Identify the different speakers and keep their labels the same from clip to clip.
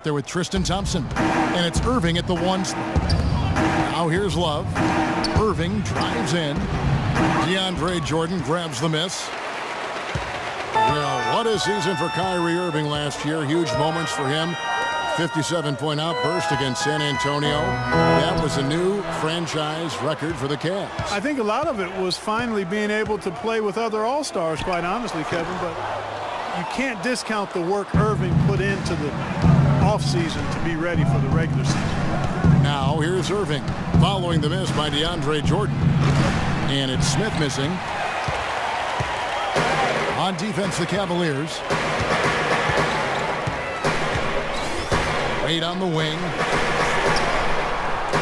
Speaker 1: there with Tristan Thompson. And it's Irving at the one spot. Now here's Love. Irving drives in. DeAndre Jordan grabs the miss. Well, what a season for Kyrie Irving last year. Huge moments for him. 57-point outburst against San Antonio. That was a new franchise record for the Cavs.
Speaker 2: I think a lot of it was finally being able to play with other all-stars, quite honestly, Kevin. But you can't discount the work Irving put into the offseason to be ready for the regular season.
Speaker 1: Now here's Irving following the miss by DeAndre Jordan. And it's Smith missing. On defense, the Cavaliers. Wade on the wing.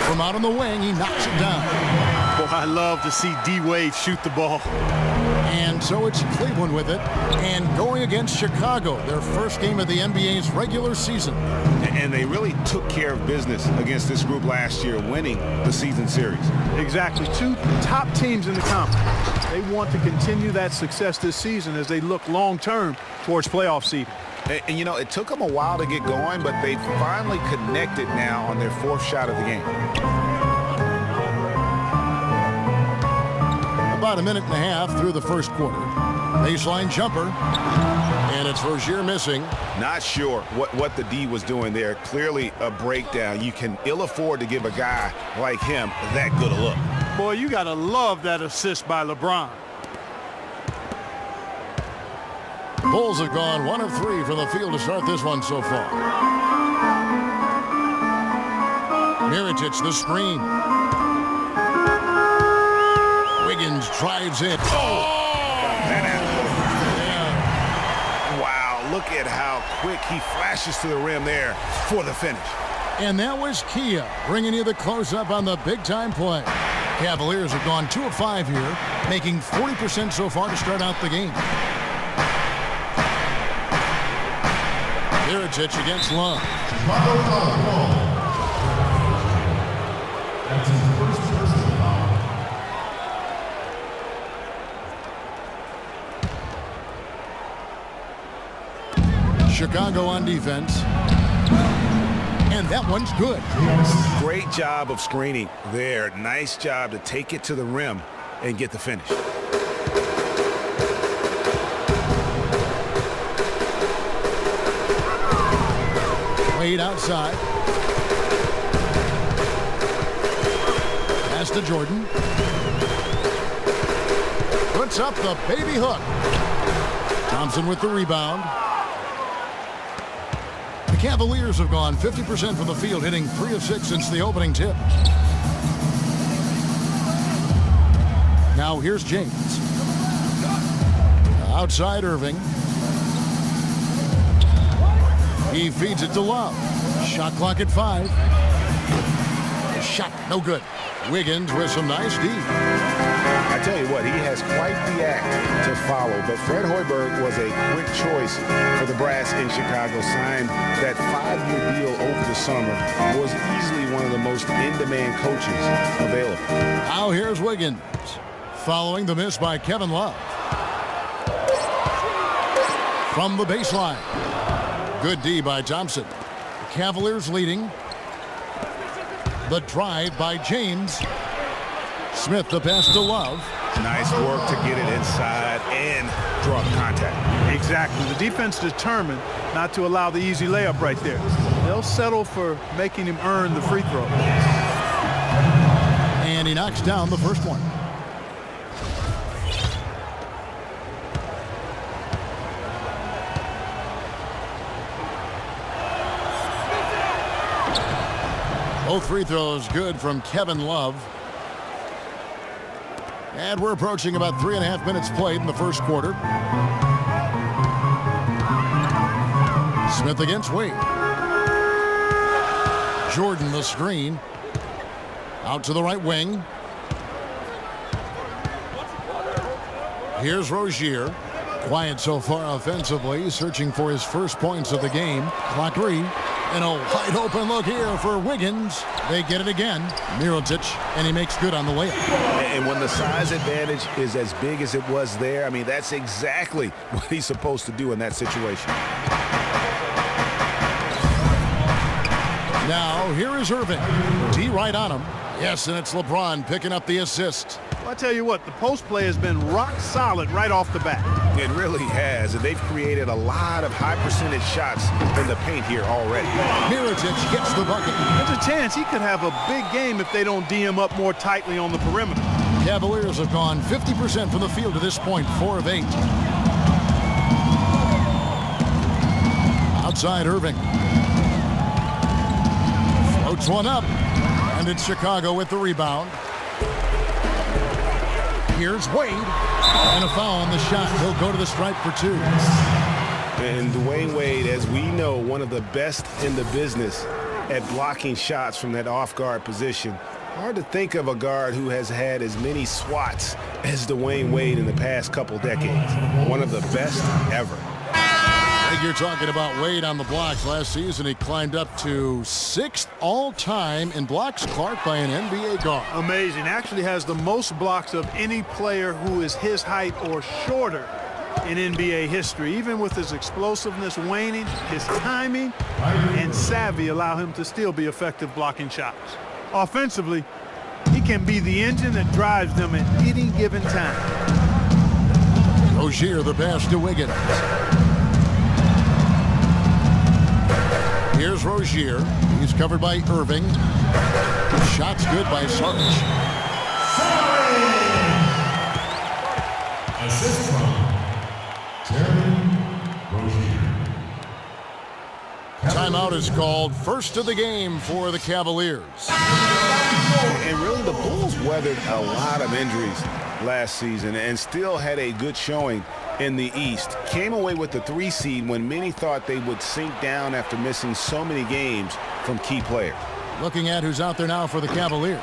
Speaker 1: From out on the wing, he knocks it down.
Speaker 2: Boy, I love to see D-Wade shoot the ball.
Speaker 1: And so it's Cleveland with it. And going against Chicago, their first game of the NBA's regular season.
Speaker 3: And they really took care of business against this group last year, winning the season series.
Speaker 2: Exactly. Two top teams in the conference. They want to continue that success this season as they look long-term towards playoff seeding.
Speaker 3: And, you know, it took them a while to get going, but they finally connected now on their fourth shot of the game.
Speaker 1: About a minute and a half through the first quarter. Baseline jumper. And it's Rozier missing.
Speaker 3: Not sure what the D was doing there. Clearly a breakdown. You can ill afford to give a guy like him that good a look.
Speaker 2: Boy, you got to love that assist by LeBron.
Speaker 1: Bulls have gone 1 of 3 from the field to start this one so far. Mirotić, the screen. Wiggins drives in.
Speaker 3: Wow, look at how quick he flashes to the rim there for the finish.
Speaker 1: And that was Kia bringing you the close-up on the big-time play. Cavaliers have gone 2 of 5 here, making 40% so far to start out the game. Mirotić against Love.
Speaker 4: That's his first personal foul.
Speaker 1: Chicago on defense. And that one's good.
Speaker 3: Great job of screening there. Nice job to take it to the rim and get the finish.
Speaker 1: Wade outside. Pass to Jordan. Puts up the baby hook. Thompson with the rebound. The Cavaliers have gone 50% from the field, hitting 3 of 6 since the opening tip. Now here's James. Outside Irving. He feeds it to Love. Shot clock at 5. Shot, no good. Wiggins with some nice D.
Speaker 3: I tell you what, he has quite the act to follow, but Fred Hoiberg was a quick choice for the brass in Chicago. Signed that 5-year deal over the summer. Was easily one of the most in-demand coaches available.
Speaker 1: Now here's Wiggins, following the miss by Kevin Love. From the baseline. Good D by Thompson. Cavaliers leading. The drive by James. Smith the pass to Love.
Speaker 3: Nice work to get it inside and draw the contact.
Speaker 2: Exactly. The defense determined not to allow the easy layup right there. They'll settle for making him earn the free throw.
Speaker 1: And he knocks down the first one. Both free throws good from Kevin Love. And we're approaching about 3.5 minutes played in the first quarter. Smith against Wade. Jordan the screen. Out to the right wing. Here's Rozier. Quiet so far offensively, searching for his first points of the game. Clock 3. And a wide open look here for Wiggins. They get it again. Mirotić, and he makes good on the layup.
Speaker 3: And when the size advantage is as big as it was there, I mean, that's exactly what he's supposed to do in that situation.
Speaker 1: Now, here is Irving. D right on him. Yes, and it's LeBron picking up the assist.
Speaker 2: Well, I tell you what, the post play has been rock solid right off the bat.
Speaker 3: It really has, and they've created a lot of high percentage shots in the paint here already.
Speaker 1: Mirotić gets the bucket.
Speaker 2: There's a chance he could have a big game if they don't D him up more tightly on the perimeter.
Speaker 1: Cavaliers have gone 50% from the field to this point, 4 of 8. Outside Irving. Floats one up, and it's Chicago with the rebound. Here's Wade, and a foul on the shot. He'll go to the stripe for 2.
Speaker 3: And Dwayne Wade, as we know, one of the best in the business at blocking shots from that off-guard position. Hard to think of a guard who has had as many swats as Dwayne Wade in the past couple decades. One of the best ever.
Speaker 1: I think you're talking about Wade on the blocks. Last season, he climbed up to 6th all-time in blocks, Clark, by an NBA guard.
Speaker 2: Amazing. Actually has the most blocks of any player who is his height or shorter in NBA history. Even with his explosiveness waning, his timing and savvy allow him to still be effective blocking shots. Offensively, he can be the engine that drives them at any given time.
Speaker 1: Rozier, the pass to Wiggins. Here's Rozier. He's covered by Irving. Shot's good by Šarić.
Speaker 4: Assist from Rozier.
Speaker 1: Timeout is called. First of the game for the Cavaliers.
Speaker 3: And really, the Bulls weathered a lot of injuries last season and still had a good showing in the East. Came away with the 3 seed when many thought they would sink down after missing so many games from key players.
Speaker 1: Looking at who's out there now for the Cavaliers.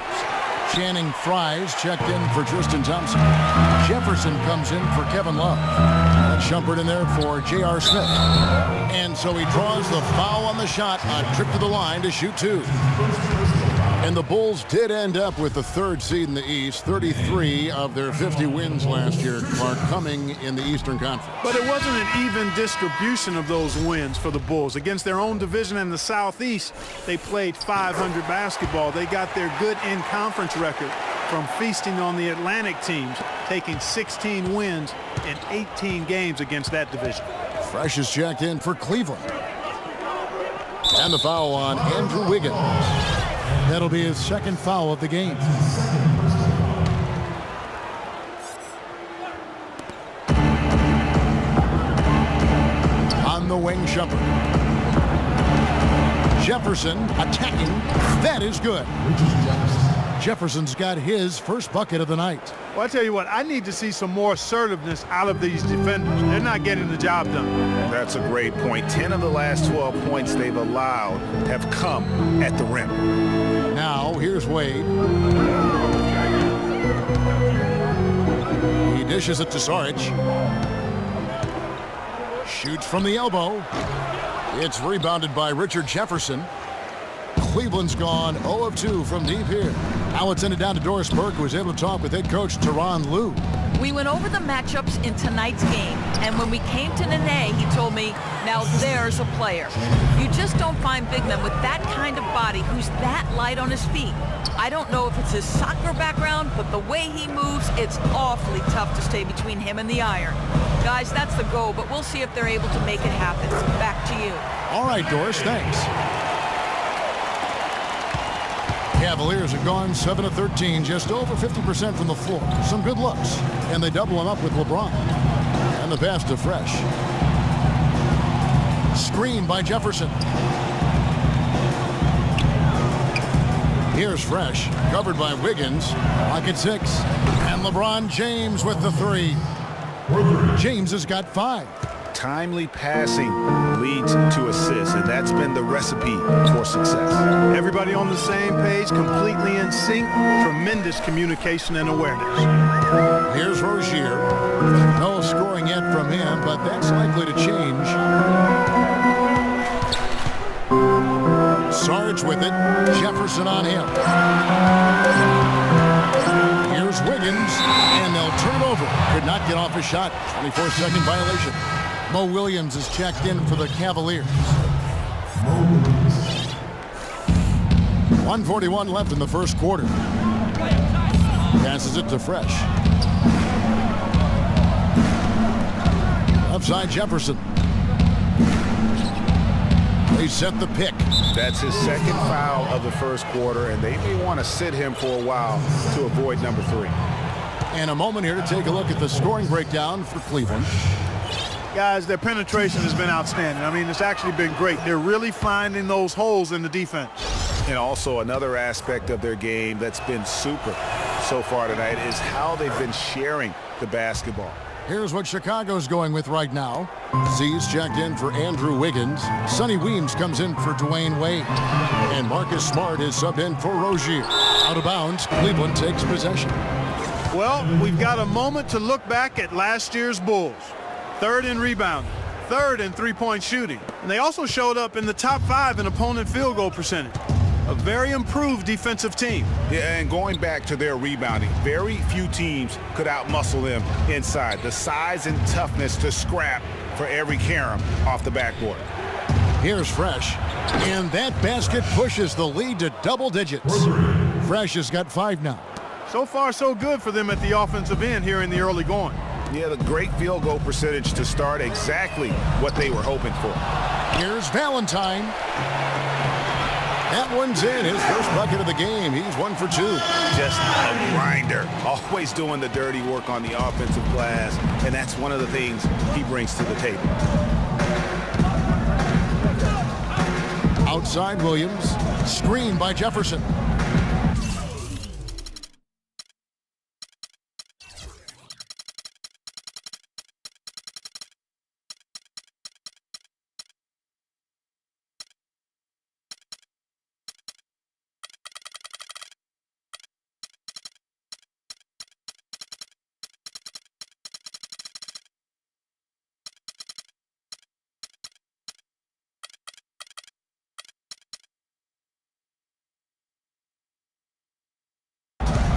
Speaker 1: Channing Frye's checked in for Tristan Thompson. Jefferson comes in for Kevin Love. And Shumpert in there for J.R. Smith. And so he draws the foul on the shot on trip to the line to shoot 2. And the Bulls did end up with the 3rd seed in the East. 33 of their 50 wins last year, Clark, coming in the Eastern Conference.
Speaker 2: But it wasn't an even distribution of those wins for the Bulls. Against their own division in the Southeast, they played .500 basketball. They got their good in-conference record from feasting on the Atlantic teams, taking 16 wins in 18 games against that division.
Speaker 1: Fresh is checked in for Cleveland. And the foul on Andrew Wiggins. That'll be his 2nd foul of the game. On the wing, Shumpert. Jefferson attacking. That is good. Jefferson's got his first bucket of the night.
Speaker 2: Well, I tell you what, I need to see some more assertiveness out of these defenders. They're not getting the job done.
Speaker 3: That's a great point. 10 of the last 12 points they've allowed have come at the rim.
Speaker 1: Now, here's Wade. He dishes it to Šarić. Shoots from the elbow. It's rebounded by Richard Jefferson. Cleveland's gone 0 of 2 from deep here. Now it's ended down to Doris Burke, who was able to talk with head coach Tyronn Lue.
Speaker 5: We went over the matchups in tonight's game, and when we came to Nene, he told me, now there's a player. You just don't find big men with that kind of body who's that light on his feet. I don't know if it's his soccer background, but the way he moves, it's awfully tough to stay between him and the iron. Guys, that's the goal, but we'll see if they're able to make it happen. Back to you.
Speaker 1: All right, Doris, thanks. Cavaliers have gone 7 of 13, just over 50% from the floor. Some good looks, and they double him up with LeBron. And the pass to Fresh. Screen by Jefferson. Here's Fresh, covered by Wiggins. Clock at 6. And LeBron James with the 3. James has got 5.
Speaker 3: Timely passing leads to assists, and that's been the recipe for success.
Speaker 2: Everybody on the same page, completely in sync, tremendous communication and awareness.
Speaker 1: Here's Rozier. No scoring yet from him, but that's likely to change. Šarić with it. Jefferson on him. Here's Wiggins, and they'll turn over. Could not get off a shot. 24-second violation. Mo Williams is checked in for the Cavaliers. 1:41 left in the first quarter. Passes it to Fresh. Upside Jefferson. They set the pick.
Speaker 3: That's his second foul of the first quarter, and they may want to sit him for a while to avoid number 3.
Speaker 1: And a moment here to take a look at the scoring breakdown for Cleveland.
Speaker 2: Guys, their penetration has been outstanding. I mean, it's actually been great. They're really finding those holes in the defense.
Speaker 3: And also another aspect of their game that's been super so far tonight is how they've been sharing the basketball.
Speaker 1: Here's what Chicago's going with right now. Z's checked in for Andrew Wiggins. Sonny Weems comes in for Dwayne Wade. And Marcus Smart is subbed in for Rozier. Out of bounds, Cleveland takes possession.
Speaker 2: Well, we've got a moment to look back at last year's Bulls. 3rd in rebounding, 3rd in three-point shooting. And they also showed up in the top 5 in opponent field goal percentage. A very improved defensive team.
Speaker 3: Yeah, and going back to their rebounding, very few teams could outmuscle them inside. The size and toughness to scrap for every carom off the backboard.
Speaker 1: Here's Fresh. And that basket pushes the lead to double digits. Fresh has got 5 now.
Speaker 2: So far, so good for them at the offensive end here in the early going.
Speaker 3: Yeah, the great field goal percentage to start, exactly what they were hoping for.
Speaker 1: Here's Valentine. That one's in, his first bucket of the game. He's 1 for 2.
Speaker 3: Just a grinder, always doing the dirty work on the offensive glass, and that's one of the things he brings to the table.
Speaker 1: Outside Williams, screen by Jefferson.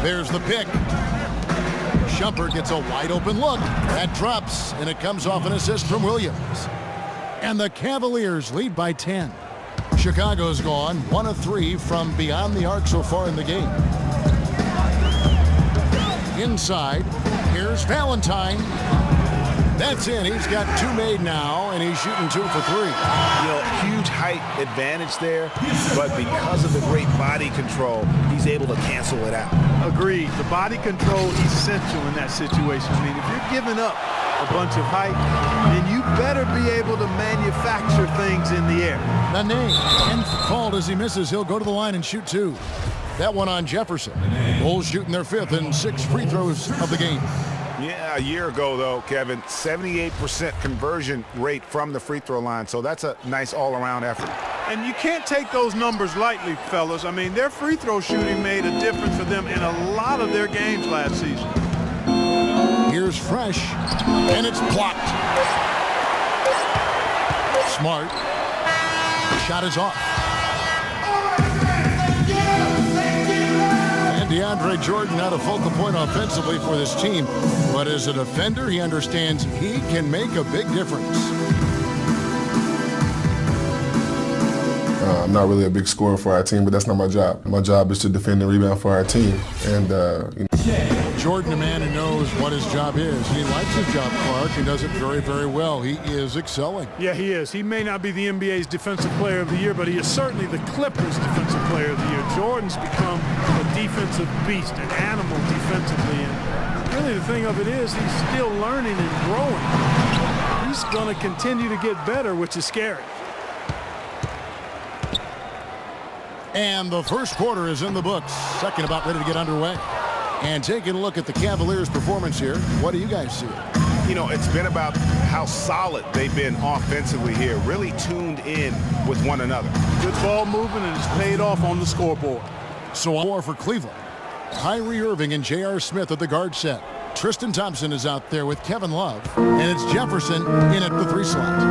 Speaker 1: There's the pick. Shumpert gets a wide open look. That drops, and it comes off an assist from Williams. And the Cavaliers lead by 10. Chicago's gone 1 of 3 from beyond the arc so far in the game. Inside, here's Valentine. That's in. He's got 2 made now, and he's shooting 2 for 3.
Speaker 3: You know, huge height advantage there, but because of the great body control, he's able to cancel it out.
Speaker 2: Agreed. The body control essential in that situation. I mean, if you're giving up a bunch of height, then you better be able to manufacture things in the air.
Speaker 1: Nene, and called as he misses. He'll go to the line and shoot 2. That one on Jefferson. Bulls shooting their 5th and 6 free throws of the game.
Speaker 3: Yeah, a year ago, though, Kevin, 78% conversion rate from the free throw line, so that's a nice all-around effort.
Speaker 2: And you can't take those numbers lightly, fellas. I mean, their free throw shooting made a difference for them in a lot of their games last season.
Speaker 1: Here's Fresh, and it's blocked. Smart. The shot is off. And DeAndre Jordan not a focal point offensively for this team, but as a defender, he understands he can make a big difference.
Speaker 6: I'm not really a big scorer for our team, but that's not my job. My job is to defend and rebound for our team. And,
Speaker 1: Jordan, a man who knows what his job is. He likes his job, Clark. He does it very, very well. He is excelling.
Speaker 2: Yeah, he is. He may not be the NBA's Defensive Player of the Year, but he is certainly the Clippers' Defensive Player of the Year. Jordan's become a defensive beast, an animal defensively. And really the thing of it is he's still learning and growing. He's going to continue to get better, which is scary.
Speaker 1: And the first quarter is in the books. Second about ready to get underway. And taking a look at the Cavaliers' performance here, what do you guys see?
Speaker 3: You know, it's been about how solid they've been offensively here, really tuned in with one another.
Speaker 2: Good ball movement, and it's paid off on the scoreboard.
Speaker 1: So more for Cleveland. Kyrie Irving and J.R. Smith at the guard set. Tristan Thompson is out there with Kevin Love. And it's Jefferson in at the 3 slot.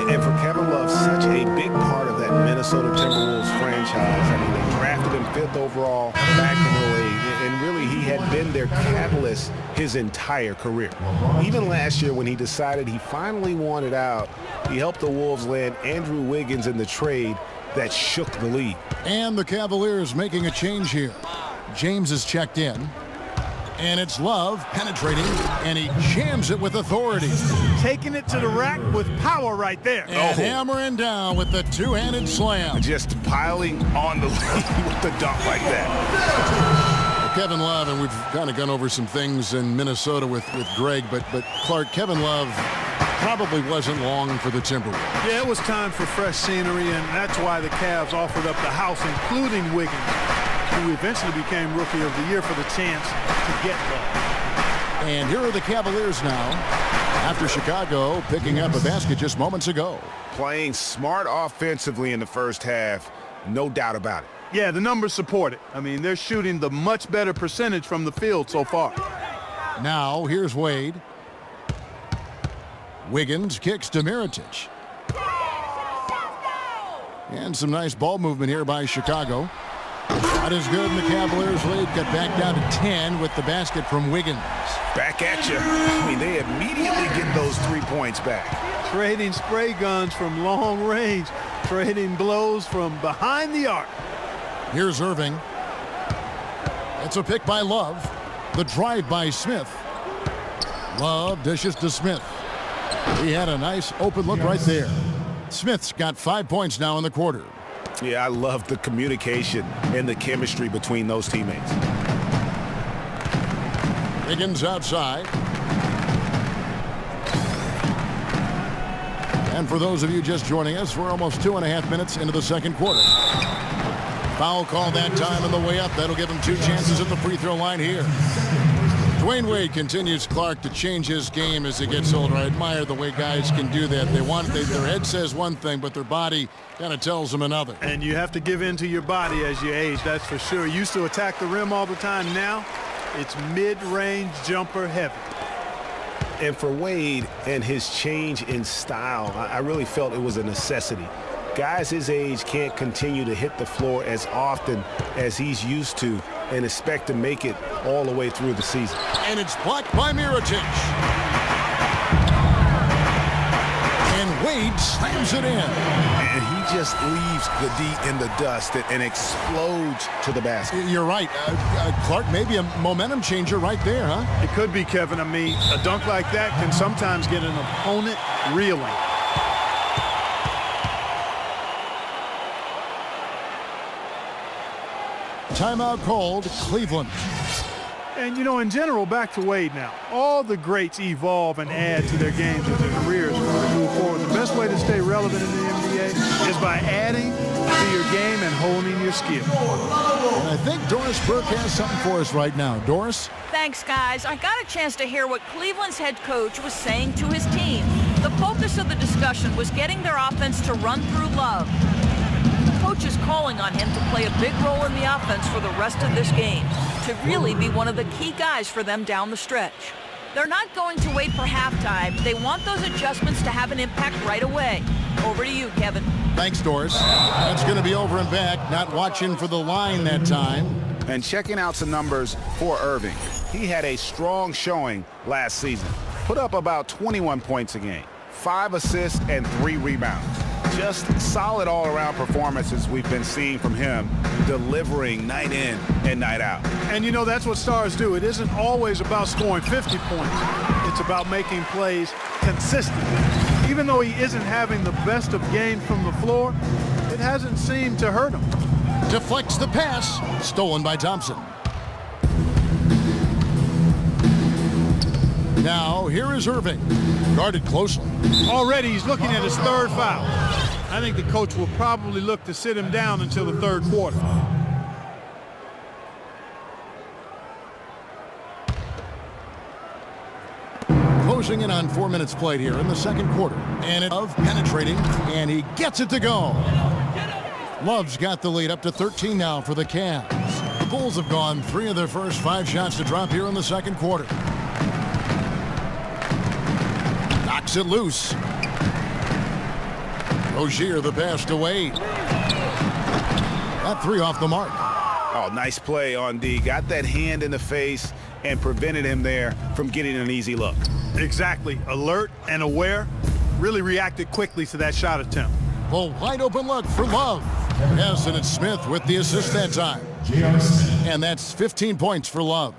Speaker 3: And for Kevin Love, such a big part of that Minnesota Timberwolves franchise. I mean, they drafted him 5th overall back in 08, and really he had been their catalyst his entire career. Even last year when he decided he finally wanted out, he helped the Wolves land Andrew Wiggins in the trade that shook the league.
Speaker 1: And the Cavaliers making a change here. James is checked in. And it's Love penetrating, and he jams it with authority.
Speaker 2: Taking it to the rack with power right there.
Speaker 1: And hammering down with the two-handed slam.
Speaker 3: Just piling on the lead with the dunk like that.
Speaker 1: Well, Kevin Love, and we've kind of gone over some things in Minnesota with Greg, but Clark, Kevin Love probably wasn't long for the Timberwolves.
Speaker 2: Yeah, it was time for fresh scenery, and that's why the Cavs offered up the house, including Wiggins, who eventually became Rookie of the Year, for the chance to get Love.
Speaker 1: And here are the Cavaliers now, after Chicago picking up a basket just moments ago.
Speaker 3: Playing smart offensively in the first half, no doubt about it.
Speaker 2: Yeah, the numbers support it. I mean, they're shooting the much better percentage from the field so far.
Speaker 1: Now, here's Wade. Wiggins kicks to Mirotić. And some nice ball movement here by Chicago. Not as good, and the Cavaliers lead got back down to 10 with the basket from Wiggins.
Speaker 3: Back at you. I mean, they immediately get those 3 points back.
Speaker 2: Trading spray guns from long range. Trading blows from behind the arc.
Speaker 1: Here's Irving. It's a pick by Love. The drive by Smith. Love dishes to Smith. He had a nice open look right there. Smith's got 5 points now in the quarter.
Speaker 3: Yeah, I love the communication and the chemistry between those teammates.
Speaker 1: Wiggins outside. And for those of you just joining us, we're almost 2.5 minutes into the second quarter. Foul call that time on the way up. That'll give him 2 chances at the free throw line here. Dwayne Wade continues, Clark, to change his game as he gets older. I admire the way guys can do that. Their head says one thing, but their body kind of tells them another.
Speaker 2: And you have to give in to your body as you age, that's for sure. Used to attack the rim all the time. Now it's mid-range jumper heavy.
Speaker 3: And for Wade and his change in style, I really felt it was a necessity. Guys his age can't continue to hit the floor as often as he's used to and expect to make it all the way through the season.
Speaker 1: And it's blocked by Mirotić. And Wade slams it in.
Speaker 3: And he just leaves the D in the dust and explodes to the basket.
Speaker 1: You're right. Clark, maybe a momentum changer right there, huh?
Speaker 2: It could be, Kevin. I mean, a dunk like that can sometimes get an opponent reeling.
Speaker 1: Timeout called, Cleveland.
Speaker 2: And, you know, in general, back to Wade now. All the greats evolve and add to their games as their careers move forward. The best way to stay relevant in the NBA is by adding to your game and honing your skill.
Speaker 1: And I think Doris Burke has something for us right now. Doris?
Speaker 5: Thanks, guys. I got a chance to hear what Cleveland's head coach was saying to his team. The focus of the discussion was getting their offense to run through Love. Coach is calling on him to play a big role in the offense for the rest of this game, to really be one of the key guys for them down the stretch. They're not going to wait for halftime. They want those adjustments to have an impact right away. Over to you, Kevin.
Speaker 1: Thanks, Doris. That's going to be over and back. Not watching for the line that time.
Speaker 3: And checking out some numbers for Irving. He had a strong showing last season. Put up about 21 points a game, 5 assists and 3 rebounds. Just solid all-around performances we've been seeing from him, delivering night in and night out.
Speaker 2: And, you know, that's what stars do. It isn't always about scoring 50 points. It's about making plays consistently. Even though he isn't having the best of games from the floor, it hasn't seemed to hurt him.
Speaker 1: Deflects the pass, stolen by Thompson. Now, here is Irving, guarded closely.
Speaker 2: Already he's looking at his 3rd foul. I think the coach will probably look to sit him down until the 3rd quarter.
Speaker 1: Closing in on 4 minutes played here in the second quarter. And it's Love penetrating, and he gets it to go. Love's got the lead up to 13 now for the Cavs. The Bulls have gone 3 of their first 5 shots to drop here in the second quarter. Knocks it loose. Rozier the pass to Wade. That 3 off the mark.
Speaker 3: Oh, nice play on D. Got that hand in the face and prevented him there from getting an easy look.
Speaker 2: Exactly. Alert and aware. Really reacted quickly to that shot attempt.
Speaker 1: A wide open look for Love. Yes, and it's Smith with the assist that time.
Speaker 4: J.R. Smith.
Speaker 1: And that's 15 points for Love.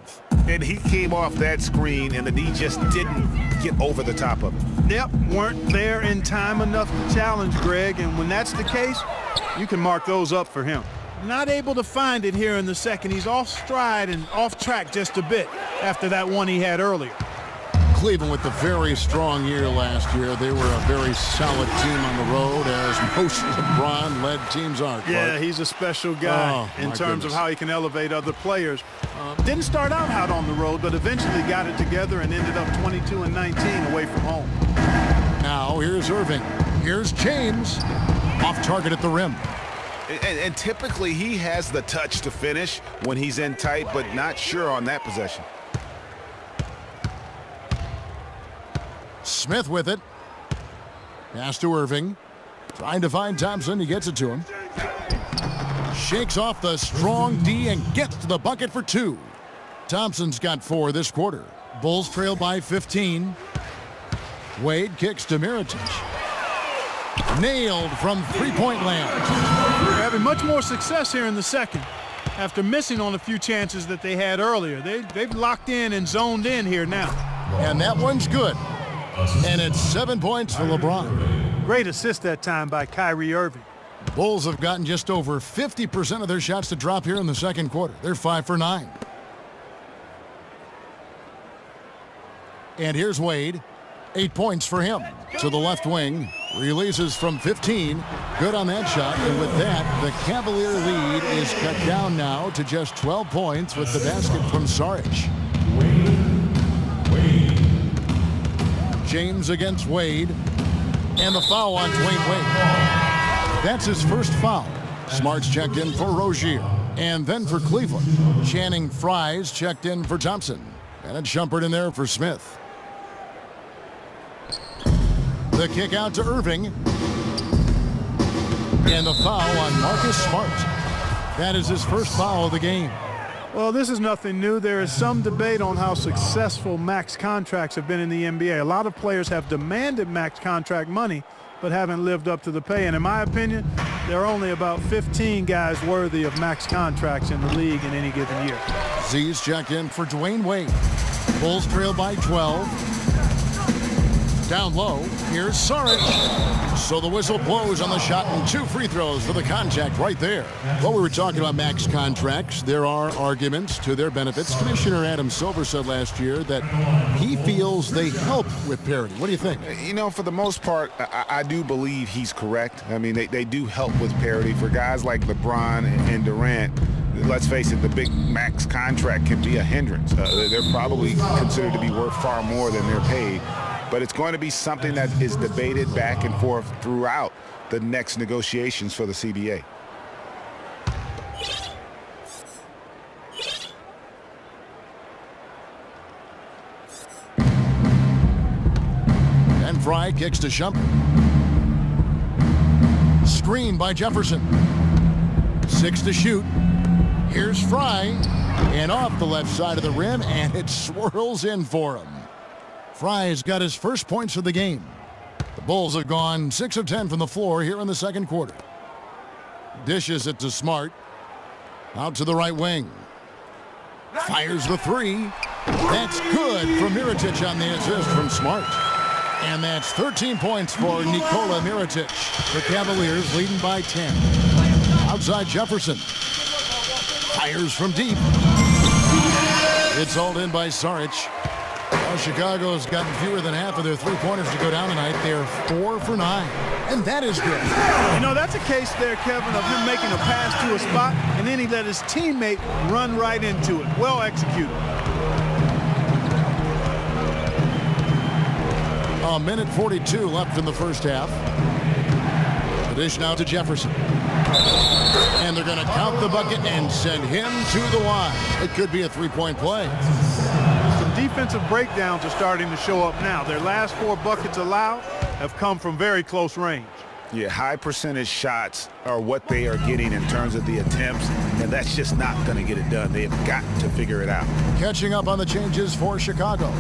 Speaker 3: And he came off that screen, and the D just didn't get over the top of it.
Speaker 2: Yep, weren't there in time enough to challenge Greg, and when that's the case, you can mark those up for him. Not able to find it here in the second. He's off stride and off track just a bit after that one he had earlier.
Speaker 1: Cleveland with a very strong year last year. They were a very solid team on the road, as most LeBron-led teams are. Clark.
Speaker 2: Yeah, he's a special guy in terms of how he can elevate other players. Didn't start out hot on the road, but eventually got it together and ended up 22-19 away from home.
Speaker 1: Now here's Irving. Here's James. Off target at the rim.
Speaker 3: And typically he has the touch to finish when he's in tight, but not sure on that possession.
Speaker 1: Smith with it. Pass to Irving. Trying to find Thompson. He gets it to him. Shakes off the strong D and gets to the bucket for 2. Thompson's got 4 this quarter. Bulls trail by 15. Wade kicks to Mirotić. Nailed from three-point land.
Speaker 2: They're having much more success here in the second after missing on a few chances that they had earlier. They've locked in and zoned in here now.
Speaker 1: And that one's good. And it's 7 points for LeBron.
Speaker 2: Great assist that time by Kyrie Irving.
Speaker 1: Bulls have gotten just over 50% of their shots to drop here in the second quarter. They're 5 for 9. And here's Wade. 8 points for him. To the left wing. Releases from 15. Good on that shot. And with that, the Cavalier lead is cut down now to just 12 points with the basket from Šarić. James against Wade. And the foul on Dwayne Wade. That's his first foul. Smart's checked in for Rozier. And then for Cleveland. Channing Frye's checked in for Thompson. And it's Shumpert in there for Smith. The kick out to Irving. And the foul on Marcus Smart. That is his first foul of the game.
Speaker 2: Well, this is nothing new. There is some debate on how successful max contracts have been in the NBA. A lot of players have demanded max contract money, but haven't lived up to the pay. And in my opinion, there are only about 15 guys worthy of max contracts in the league in any given year.
Speaker 1: Z's checked in for Dwayne Wade. Bulls trail by 12. Down low, here's Šarić. So the whistle blows on the shot and 2 free throws for the contact right there. Well, we were talking about max contracts. There are arguments to their benefits. Commissioner Adam Silver said last year that he feels they help with parity. What do you think?
Speaker 3: You know, for the most part, I do believe he's correct. I mean, they do help with parity. For guys like LeBron and Durant, let's face it, the big max contract can be a hindrance. They're probably considered to be worth far more than they're paid. But it's going to be something that is debated back and forth throughout the next negotiations for the CBA.
Speaker 1: And Frye kicks to Shumpert. Screen by Jefferson. 6 to shoot. Here's Frye. And off the left side of the rim, and it swirls in for him. Frye's got his first points of the game. The Bulls have gone 6 of 10 from the floor here in the second quarter. Dishes it to Smart. Out to the right wing. Fires the 3. That's good from Mirotić on the assist from Smart. And that's 13 points for Nikola Mirotić. The Cavaliers leading by 10. Outside Jefferson. Fires from deep. It's hauled in by Šarić. Well, Chicago's gotten fewer than half of their three-pointers to go down tonight. They're 4 for 9. And that is good.
Speaker 2: You know, that's a case there, Kevin, of him making a pass to a spot, and then he let his teammate run right into it. Well executed.
Speaker 1: A minute 42 left in the first half. The dish now to Jefferson. And they're going to count the bucket and send him to the line. It could be a three-point play.
Speaker 2: Some defensive breakdowns are starting to show up now. Their last 4 buckets allowed have come from very close range.
Speaker 3: Yeah, high percentage shots are what they are getting in terms of the attempts, and that's just not going to get it done. They have got to figure it out.
Speaker 1: Catching up on the changes for Chicago.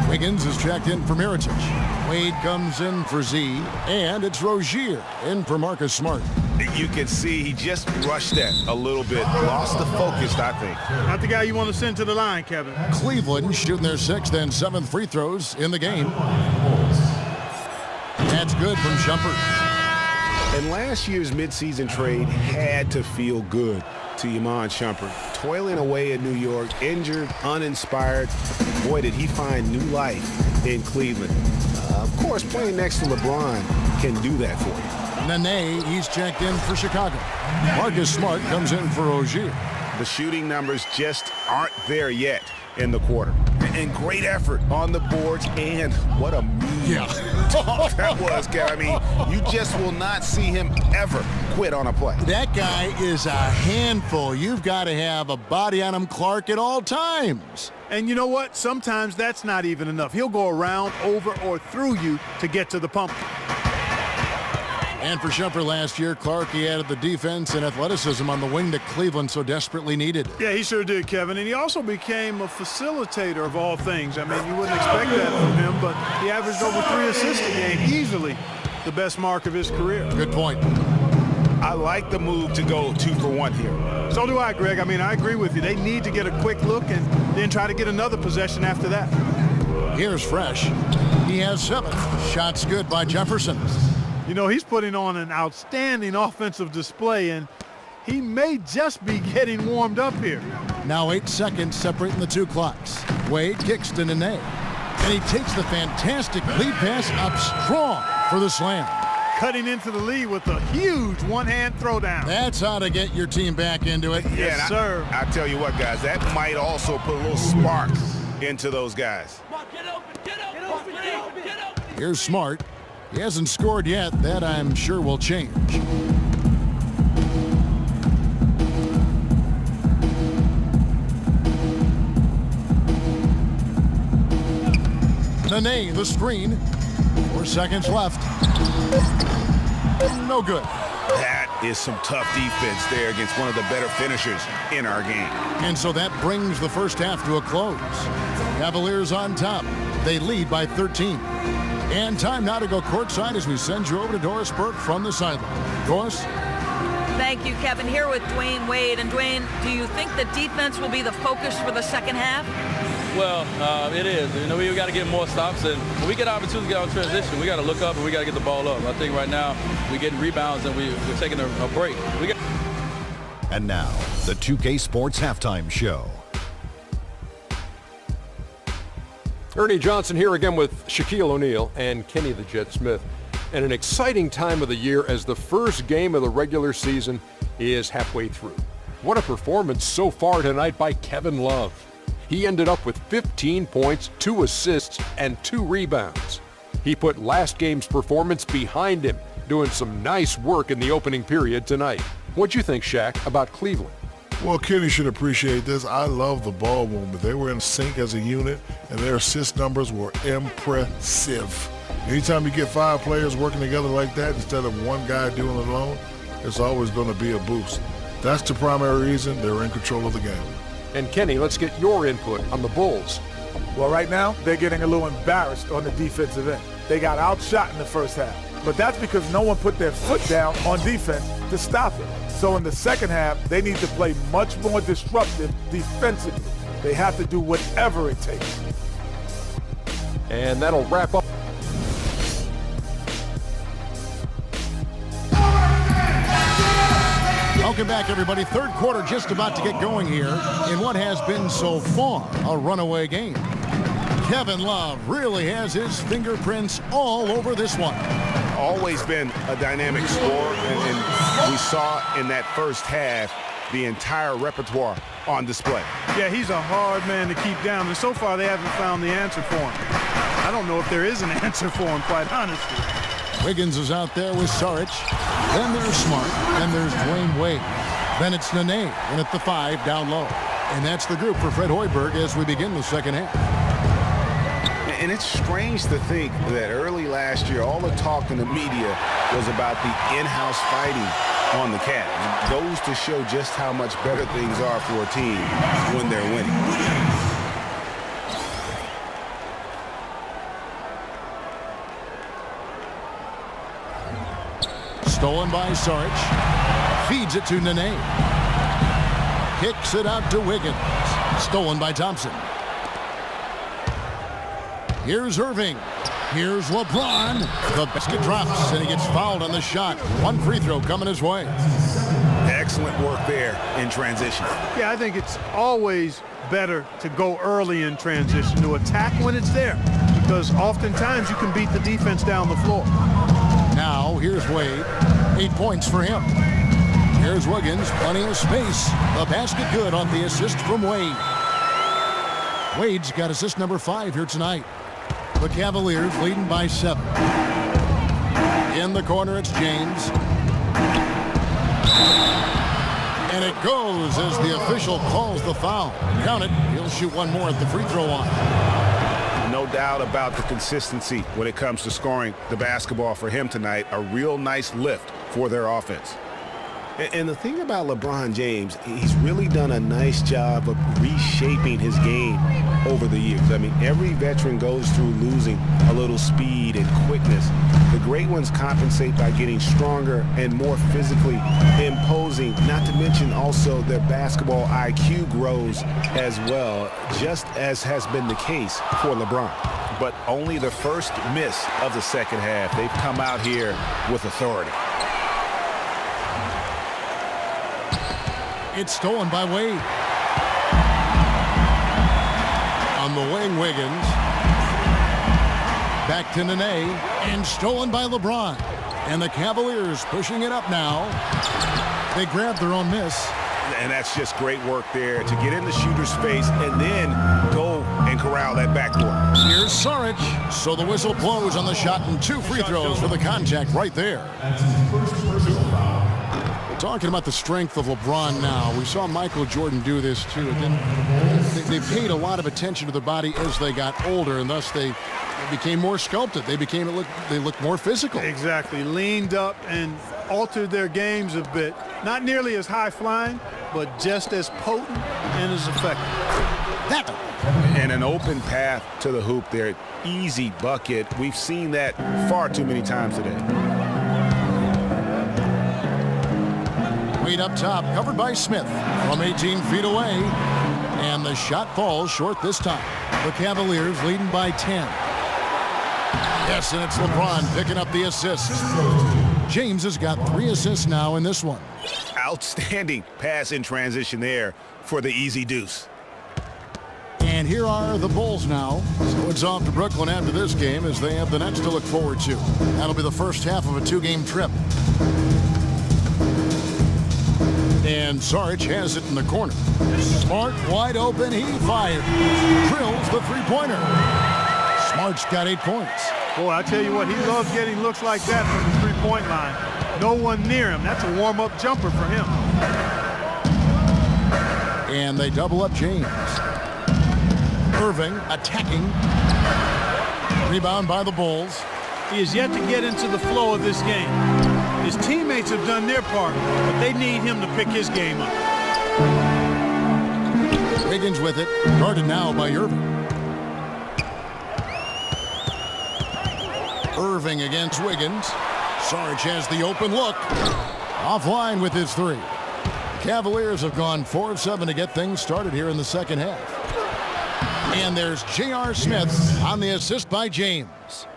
Speaker 1: Wiggins is checked in for Mirotić. Wade comes in for Z, and it's Rozier in for Marcus Smart.
Speaker 3: You can see he just rushed that a little bit. Lost the focus, I think.
Speaker 2: Not the guy you want to send to the line, Kevin.
Speaker 1: Cleveland shooting their 6th and 7th free throws in the game. That's good from Shumpert.
Speaker 3: And last year's midseason trade had to feel good to Iman Shumpert. Toiling away in New York, injured, uninspired. Boy, did he find new life in Cleveland. Of course, playing next to LeBron can do that for you.
Speaker 1: Nene, he's checked in for Chicago. Marcus Smart comes in for Rozier.
Speaker 3: The shooting numbers just aren't there yet in the quarter. And great effort on the boards, and what a mean talk that was, Kev. I mean, you just will not see him ever quit on a play.
Speaker 1: That guy is a handful. You've got to have a body on him, Clark, at all times.
Speaker 2: And you know what? Sometimes that's not even enough. He'll go around, over, or through you to get to the pump.
Speaker 1: And for Shumpert last year, Clark, he added the defense and athleticism on the wing that Cleveland so desperately needed.
Speaker 2: Yeah, he sure did, Kevin. And he also became a facilitator of all things. I mean, you wouldn't expect that from him, but he averaged over 3 assists a game, easily the best mark of his career.
Speaker 1: Good point.
Speaker 3: I like the move to go 2 for 1 here.
Speaker 2: So do I, Greg. I mean, I agree with you. They need to get a quick look and then try to get another possession after that.
Speaker 1: Here's Fresh. He has 7. Shots good by Jefferson.
Speaker 2: You know, he's putting on an outstanding offensive display, and he may just be getting warmed up here.
Speaker 1: Now 8 seconds separating the 2 clocks. Wade kicks to Nene. And he takes the fantastic lead pass up strong for the slam.
Speaker 2: Cutting into the lead with a huge one-hand throwdown.
Speaker 1: That's how to get your team back into it.
Speaker 2: Yes, sir.
Speaker 3: I tell you what, guys, that might also put a little spark into those guys.
Speaker 1: Here's Smart. He hasn't scored yet. That, I'm sure, will change. Nene, the screen. 4 seconds left. No good.
Speaker 3: That is some tough defense there against one of the better finishers in our game.
Speaker 1: And so that brings the first half to a close. Cavaliers on top. They lead by 13. And time now to go courtside as we send you over to Doris Burke from the sideline. Doris?
Speaker 5: Thank you, Kevin. Here with Dwayne Wade. And Dwayne, do you think the defense will be the focus for the second half?
Speaker 7: Well, it is. You know, we got to get more stops, and when we get opportunity to get out of transition, we got to look up and we got to get the ball up. I think right now we're getting rebounds and we're taking a break.
Speaker 8: And now, the 2K Sports Halftime Show.
Speaker 9: Ernie Johnson here again with Shaquille O'Neal and Kenny the Jet Smith. And an exciting time of the year as the first game of the regular season is halfway through. What a performance so far tonight by Kevin Love. He ended up with 15 points, 2 assists, and 2 rebounds. He put last game's performance behind him, doing some nice work in the opening period tonight. What'd you think, Shaq, about Cleveland?
Speaker 6: Well, Kenny should appreciate this. I love the ball movement. They were in sync as a unit, and their assist numbers were impressive. Anytime you get 5 players working together like that instead of one guy doing it alone, it's always going to be a boost. That's the primary reason they're in control of the game.
Speaker 9: And Kenny, let's get your input on the Bulls.
Speaker 10: Well, right now, they're getting a little embarrassed on the defensive end. They got outshot in the first half. But that's because no one put their foot down on defense to stop it. So in the second half, they need to play much more disruptive defensively. They have to do whatever it takes.
Speaker 9: And that'll wrap up.
Speaker 1: Welcome back, everybody. Third quarter just about to get going here in what has been so far a runaway game. Kevin Love really has his fingerprints all over this one.
Speaker 3: Always been a dynamic scorer, and we saw in that first half the entire repertoire on display.
Speaker 2: Yeah, he's a hard man to keep down, and so far they haven't found the answer for him. I don't know if there is an answer for him, quite honestly.
Speaker 1: Wiggins is out there with Šarić. Then there's Smart. Then there's Dwayne Wade. Then it's Nene in at the 5 down low. And that's the group for Fred Hoiberg as we begin the second half.
Speaker 3: And it's strange to think that early last year, all the talk in the media was about the in-house fighting on the Cavs. It goes to show just how much better things are for a team when they're winning.
Speaker 1: Stolen by Šarić. Feeds it to Nene. Kicks it out to Wiggins. Stolen by Thompson. Here's Irving. Here's LeBron. The basket drops, and he gets fouled on the shot. One free throw coming his way.
Speaker 3: Excellent work there in transition.
Speaker 2: Yeah, I think it's always better to go early in transition, to attack when it's there, because oftentimes you can beat the defense down the floor.
Speaker 1: Now, here's Wade. 8 points for him. Here's Wiggins, plenty of space. The basket good on the assist from Wade. Wade's got assist number 5 here tonight. The Cavaliers leading by 7. In the corner, it's James. And it goes as the official calls the foul. Count it. He'll shoot one more at the free throw line.
Speaker 3: No doubt about the consistency when it comes to scoring the basketball for him tonight. A real nice lift for their offense. And the thing about LeBron James, he's really done a nice job of reshaping his game over the years. I mean, every veteran goes through losing a little speed and quickness. The great ones compensate by getting stronger and more physically imposing, not to mention also their basketball IQ grows as well, just as has been the case for LeBron. But only the first miss of the second half. They've come out here with authority.
Speaker 1: It's stolen by Wade. On the wing, Wiggins. Back to Nene, and stolen by LeBron. And the Cavaliers pushing it up now. They grab their own miss.
Speaker 3: And that's just great work there to get in the shooter's face and then go and corral that backdoor.
Speaker 1: Here's Šarić. So the whistle blows on the shot and 2 free throws for the contact right there. Talking about the strength of LeBron now, we saw Michael Jordan do this too. They paid a lot of attention to their body as they got older, and thus they became more sculpted. They looked more physical.
Speaker 2: Exactly. Leaned up and altered their games a bit. Not nearly as high flying, but just as potent and as effective.
Speaker 3: And an open path to the hoop there. Easy bucket. We've seen that far too many times today.
Speaker 1: Wade up top, covered by Smith from 18 feet away. And the shot falls short this time. The Cavaliers leading by 10. Yes, and it's LeBron picking up the assist. James has got 3 assists now in this one.
Speaker 3: Outstanding pass in transition there for the easy deuce.
Speaker 1: And here are the Bulls now. So it's off to Brooklyn after this game as they have the Nets to look forward to. That'll be the first half of a 2-game trip. And Šarić has it in the corner. Smart, wide open, he fires. Drills the three-pointer. Smart's got 8 points.
Speaker 2: Boy, I tell you what, he loves getting looks like that from the three-point line. No one near him. That's a warm-up jumper for him.
Speaker 1: And they double up James. Irving attacking. Rebound by the Bulls.
Speaker 2: He is yet to get into the flow of this game. His teammates have done their part, but they need him to pick his game up.
Speaker 1: Wiggins with it, guarded now by Irving. Irving against Wiggins. Šarić has the open look. Offline with his 3. Cavaliers have gone 4 of 7 to get things started here in the second half. And there's J.R. Smith on the assist by James.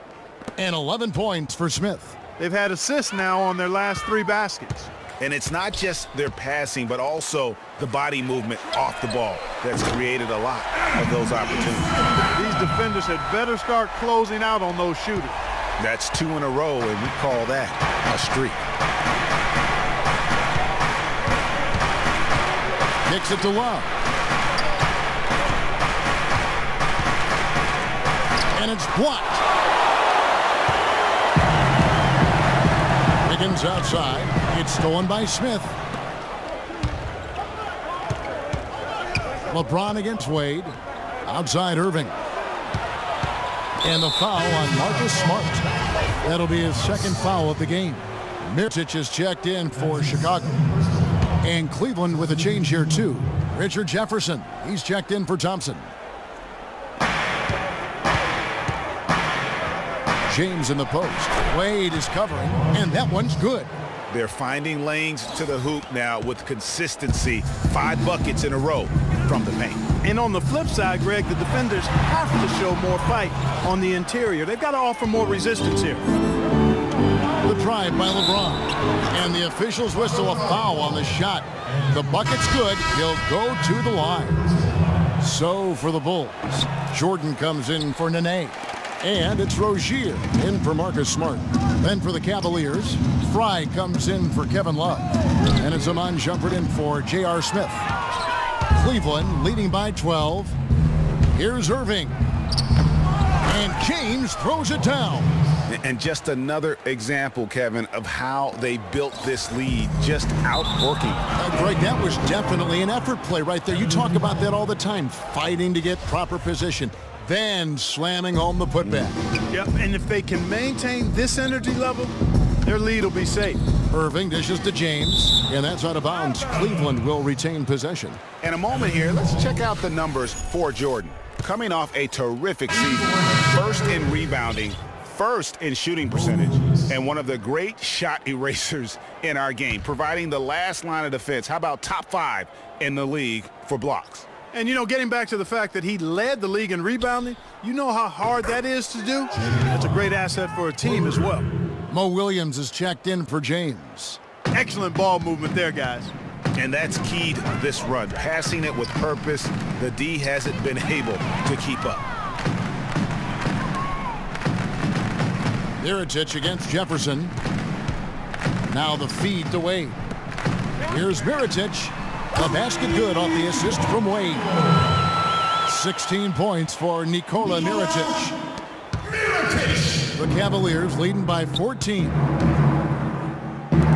Speaker 1: And 11 points for Smith.
Speaker 2: They've had assists now on their last 3 baskets.
Speaker 3: And it's not just their passing, but also the body movement off the ball that's created a lot of those opportunities.
Speaker 2: These defenders had better start closing out on those shooters.
Speaker 3: That's 2 in a row, and we call that a streak.
Speaker 1: Kicks it to Love. And it's blocked. Wiggins outside. It's stolen by Smith. LeBron against Wade. Outside Irving. And the foul on Marcus Smart. That'll be his second foul of the game. Mirotić is checked in for Chicago. And Cleveland with a change here too. Richard Jefferson. He's checked in for Thompson. James in the post. Wade is covering, and that one's good.
Speaker 3: They're finding lanes to the hoop now with consistency. 5 buckets in a row from the paint.
Speaker 2: And on the flip side, Greg, the defenders have to show more fight on the interior. They've got to offer more resistance here.
Speaker 1: The drive by LeBron. And the officials whistle a foul on the shot. The bucket's good. He'll go to the line. So for the Bulls, Jordan comes in for Nene. And it's Rozier in for Marcus Smart. Then for the Cavaliers, Fry comes in for Kevin Love. And it's Iman Shumpert in for J.R. Smith. Cleveland leading by 12. Here's Irving. And James throws it down.
Speaker 3: And just another example, Kevin, of how they built this lead, just outworking.
Speaker 1: Greg, that was definitely an effort play right there. You talk about that all the time, fighting to get proper position, then slamming home the putback.
Speaker 2: Yep, and if they can maintain this energy level, their lead will be safe.
Speaker 1: Irving dishes to James, and that's out of bounds. Cleveland will retain possession.
Speaker 3: In a moment here, let's check out the numbers for Jordan. Coming off a terrific season, first in rebounding, first in shooting percentage, and one of the great shot erasers in our game, providing the last line of defense. How about top 5 in the league for blocks?
Speaker 2: And, you know, getting back to the fact that he led the league in rebounding, you know how hard that is to do? That's a great asset for a team as well.
Speaker 1: Mo Williams is checked in for James.
Speaker 2: Excellent ball movement there, guys.
Speaker 3: And that's keyed this run, passing it with purpose. The D hasn't been able to keep up.
Speaker 1: Mirotić against Jefferson. Now the feed to Wade. Here's Mirotić. The basket good off the assist from Wade. 16 points for Nikola Mirotić. The Cavaliers leading by 14.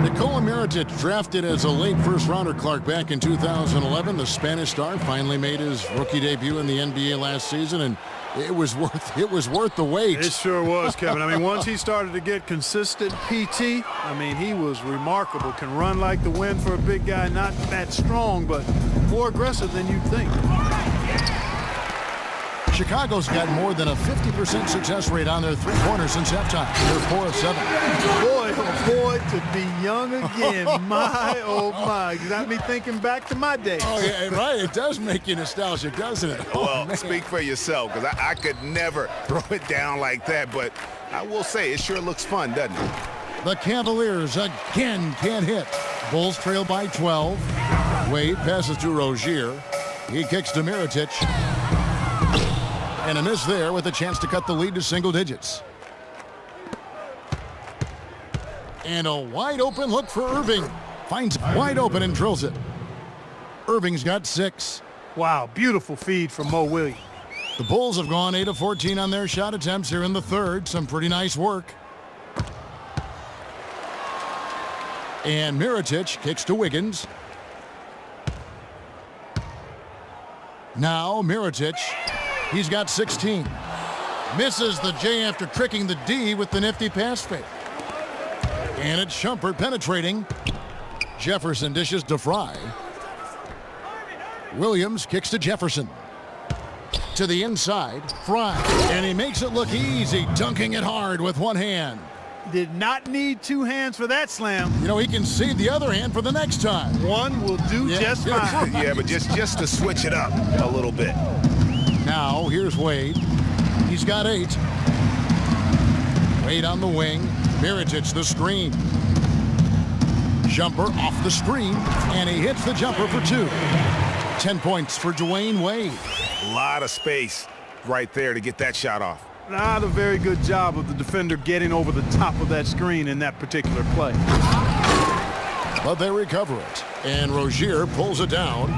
Speaker 1: Nikola Mirotić, drafted as a late first-rounder, Clark, back in 2011. The Spanish star finally made his rookie debut in the NBA last season, and it was worth the wait.
Speaker 2: It sure was, Kevin. I mean, once he started to get consistent PT, I mean, he was remarkable. Can run like the wind for a big guy, not that strong, but more aggressive than you'd think.
Speaker 1: Chicago's got more than a 50% success rate on their three-pointers since halftime. They're 4 of 7.
Speaker 2: Boy, oh boy, to be young again. My, oh my. Got me thinking back to my days.
Speaker 1: Oh, yeah, right. It does make you nostalgic, doesn't it?
Speaker 3: Well, speak for yourself, because I could never throw it down like that, but I will say it sure looks fun, doesn't it?
Speaker 1: The Cavaliers again can't hit. Bulls trail by 12. Wade passes to Rozier. He kicks to Mirotić. And a miss there with a chance to cut the lead to single digits. And a wide open look for Irving. Finds wide open and drills it. Irving's got 6.
Speaker 2: Wow, beautiful feed from Mo Williams.
Speaker 1: The Bulls have gone 8 of 14 on their shot attempts here in the third. Some pretty nice work. And Mirotić kicks to Wiggins. Now Mirotić. He's got 16. Misses the J after tricking the D with the nifty pass fake. And it's Shumpert penetrating. Jefferson dishes to Fry. Williams kicks to Jefferson. To the inside, Fry. And he makes it look easy, dunking it hard with one hand.
Speaker 2: Did not need 2 hands for that slam.
Speaker 1: You know, he can save the other hand for the next time.
Speaker 2: One will do just fine.
Speaker 3: Yeah, but just to switch it up a little bit.
Speaker 1: Now, here's Wade. He's got 8. Wade on the wing. Mirotić the screen. Jumper off the screen, and he hits the jumper for 2. 10 points for Dwayne Wade.
Speaker 3: A lot of space right there to get that shot off.
Speaker 2: Not a very good job of the defender getting over the top of that screen in that particular play.
Speaker 1: But they recover it, and Rozier pulls it down.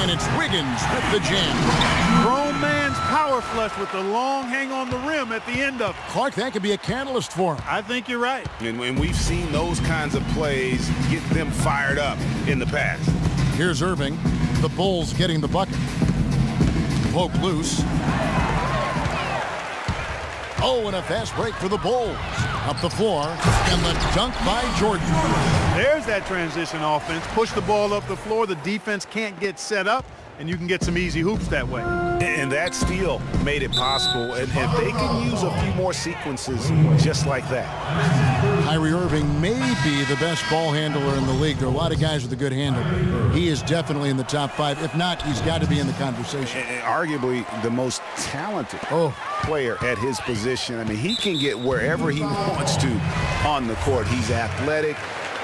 Speaker 1: And it's Wiggins with the jam.
Speaker 2: Grown man's power flush with the long hang on the rim at the end of it.
Speaker 1: Clark, that could be a catalyst for him.
Speaker 2: I think you're right.
Speaker 3: And we've seen those kinds of plays get them fired up in the past.
Speaker 1: Here's Irving. The Bulls getting the bucket. Poke loose. Oh, and a fast break for the Bulls. Up the floor, and the dunk by Jordan.
Speaker 2: There's that transition offense. Push the ball up the floor. The defense can't get set up, and you can get some easy hoops that way.
Speaker 3: And that steal made it possible. And if they can use a few more sequences just like that.
Speaker 1: Kyrie Irving may be the best ball handler in the league. There are a lot of guys with a good handle. He is definitely in the top 5. If not, he's got to be in the conversation.
Speaker 3: And arguably the most talented player at his position. I mean, he can get wherever he wants to on the court. He's athletic,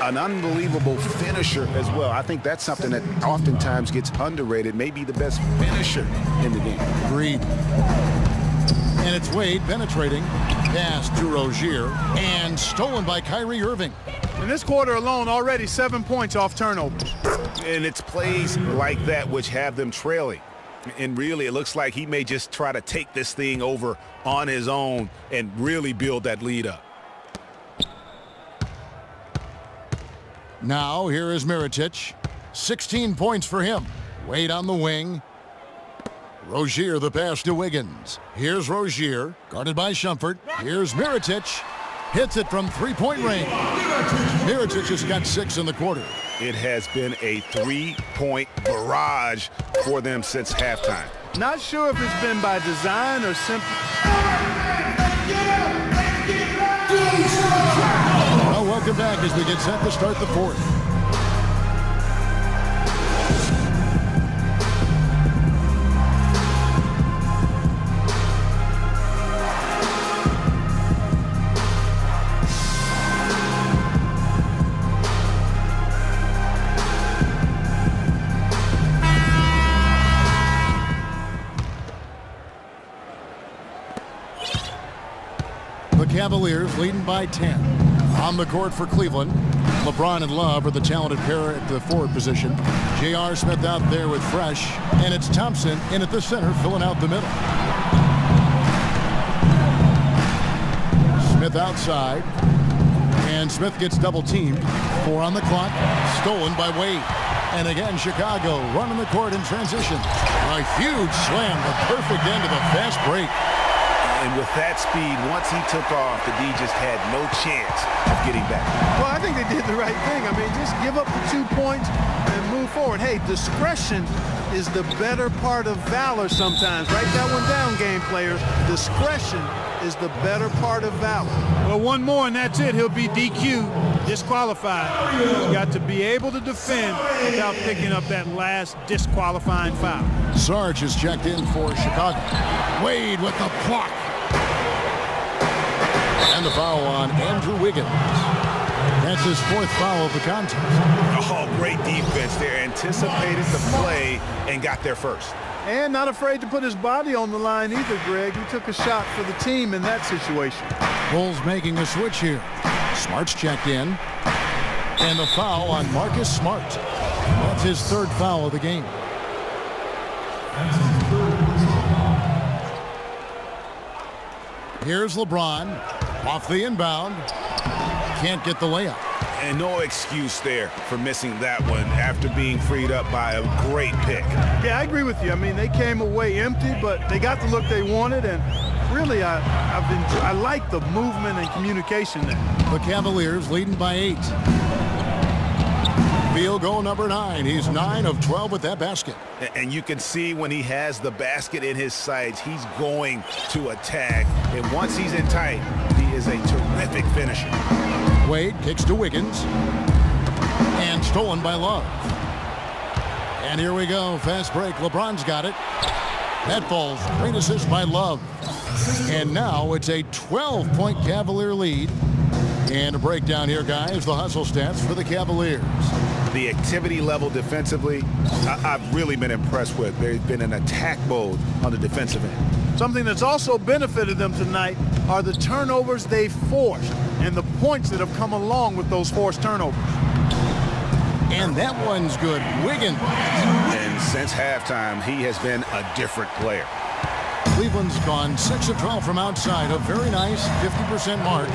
Speaker 3: an unbelievable finisher as well. I think that's something that oftentimes gets underrated. Maybe the best finisher in the game.
Speaker 1: Agreed. And it's Wade penetrating. Pass to Rozier and stolen by Kyrie Irving.
Speaker 2: In this quarter alone, already 7 points off turnovers.
Speaker 3: And it's plays like that which have them trailing. And really, it looks like he may just try to take this thing over on his own and really build that lead up.
Speaker 1: Now, here is Mirotić. 16 points for him. Wade on the wing. Rozier, the pass to Wiggins. Here's Rozier, guarded by Shumpert. Here's Mirotić. Hits it from three-point range. Mirotić has got 6 in the quarter.
Speaker 3: It has been a 3-point barrage for them since halftime.
Speaker 2: Not sure if it's been by design or simply...
Speaker 1: Well, welcome back as we get set to start the fourth. Cavaliers leading by 10. On the court for Cleveland, LeBron and Love are the talented pair at the forward position. J.R. Smith out there with Fresh, and it's Thompson in at the center filling out the middle. Smith outside, and Smith gets double teamed. 4 on the clock, stolen by Wade. And again, Chicago running the court in transition. A huge slam, the perfect end of the fast break.
Speaker 3: And with that speed, once he took off, the D just had no chance of getting back.
Speaker 2: Well, I think they did the right thing. I mean, just give up the 2 points and move forward. Hey, discretion is the better part of valor sometimes. Write that one down, game players. Discretion is the better part of valor. Well, one more and that's it. He'll be DQ'd, disqualified. He's got to be able to defend without picking up that last disqualifying foul.
Speaker 1: Šarić is checked in for Chicago. Wade with the block. And the foul on Andrew Wiggins. That's his 4th foul of the contest.
Speaker 3: Oh, great defense there. Anticipated the play and got there first.
Speaker 2: And not afraid to put his body on the line either, Greg. He took a shot for the team in that situation.
Speaker 1: Bulls making a switch here. Smart's checked in. And the foul on Marcus Smart. That's his 3rd foul of the game. Here's LeBron. Off the inbound. Can't get the layup.
Speaker 3: And no excuse there for missing that one after being freed up by a great pick.
Speaker 2: Yeah, I agree with you. I mean, they came away empty, but they got the look they wanted, and really, I like the movement and communication there.
Speaker 1: The Cavaliers leading by 8. Field goal number 9. He's 9 of 12 with that basket.
Speaker 3: And you can see when he has the basket in his sights, he's going to attack. And once he's in tight, he is a terrific finisher.
Speaker 1: Wade kicks to Wiggins. And stolen by Love. And here we go. Fast break. LeBron's got it. That falls. Great assist by Love. And now it's a 12-point Cavalier lead. And a breakdown here, guys. The hustle stats for the Cavaliers.
Speaker 3: The activity level defensively, I've really been impressed with. They've been in attack mode on the defensive end.
Speaker 2: Something that's also benefited them tonight are the turnovers they've forced and the points that have come along with those forced turnovers.
Speaker 1: And that one's good. Wiggins.
Speaker 3: And since halftime, he has been a different player.
Speaker 1: Cleveland's gone 6 of 12 from outside. A very nice 50% mark,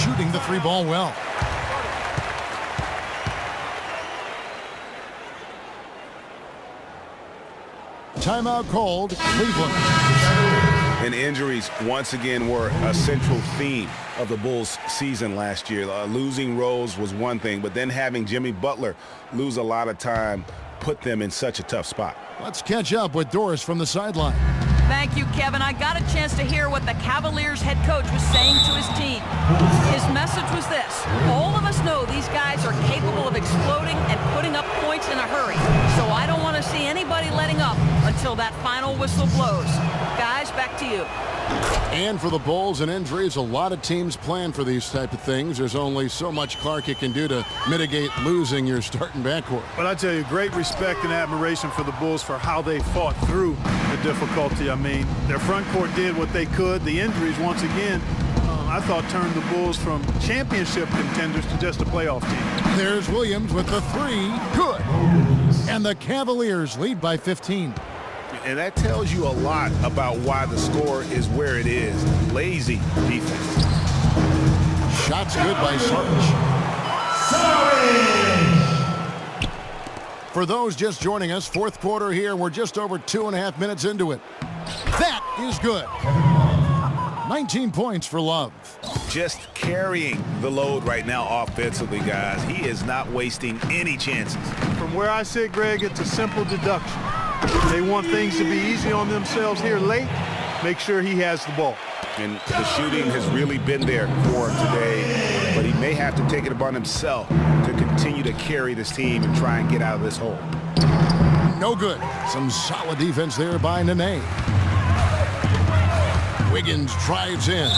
Speaker 1: shooting the 3-ball well. Timeout called. Cleveland.
Speaker 3: And injuries once again were a central theme of the Bulls season last year. Losing Rose was one thing, but then having Jimmy Butler lose a lot of time put them in such a tough spot.
Speaker 1: Let's catch up with Doris from the sideline.
Speaker 5: Thank you, Kevin. I got a chance to hear what the Cavaliers head coach was saying to his team. His message was this: all of us know these guys are capable of exploding and putting up points in a hurry. So I don't want to see anybody letting up until that final whistle blows. Guys, back to you.
Speaker 1: And for the Bulls and injuries, a lot of teams plan for these type of things. There's only so much Clark you can do to mitigate losing your starting backcourt.
Speaker 2: But I tell you, great respect and admiration for the Bulls for how they fought through the difficulty. I mean, their front court did what they could. The injuries, once again, I thought turned the Bulls from championship contenders to just a playoff team.
Speaker 1: There's Williams with the three. Good. And the Cavaliers lead by 15.
Speaker 3: And that tells you a lot about why the score is where it is. Lazy defense.
Speaker 1: Shots good by Šarić. For those just joining us, fourth quarter here. We're just over 2.5 minutes into it. That is good. 19 points for Love.
Speaker 3: Just carrying the load right now offensively, guys. He is not wasting any chances.
Speaker 2: From where I sit, Greg, it's a simple deduction. They want things to be easy on themselves here late. Make sure he has the ball.
Speaker 3: And the shooting has really been there for him today, but he may have to take it upon himself to continue to carry this team and try and get out of this hole.
Speaker 1: No good. Some solid defense there by Nene. Wiggins drives in.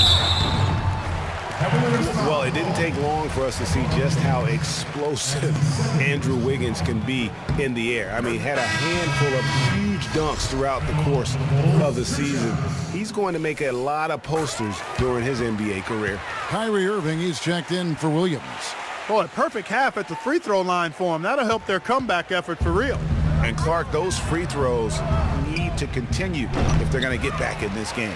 Speaker 3: Well, it didn't take long for us to see just how explosive Andrew Wiggins can be in the air. I mean, had a handful of huge dunks throughout the course of the season. He's going to make a lot of posters during his NBA career.
Speaker 1: Kyrie Irving, he's checked in for Williams.
Speaker 2: Boy, a perfect half at the free throw line for him. That'll help their comeback effort for real.
Speaker 3: And Clark, those free throws need to continue if they're going to get back in this game.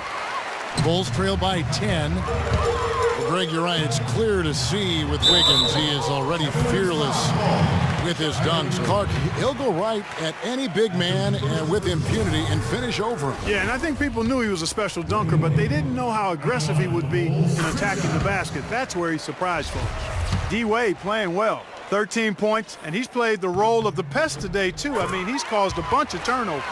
Speaker 1: Bulls trail by 10. Well, Greg, you're right. It's clear to see with Wiggins. He is already fearless with his dunks. Clark, he'll go right at any big man with impunity and finish over him.
Speaker 2: Yeah, and I think people knew he was a special dunker, but they didn't know how aggressive he would be in attacking the basket. That's where he surprised folks. D-Wade playing well. 13 points, and he's played the role of the pest today, too. I mean, he's caused a bunch of turnovers.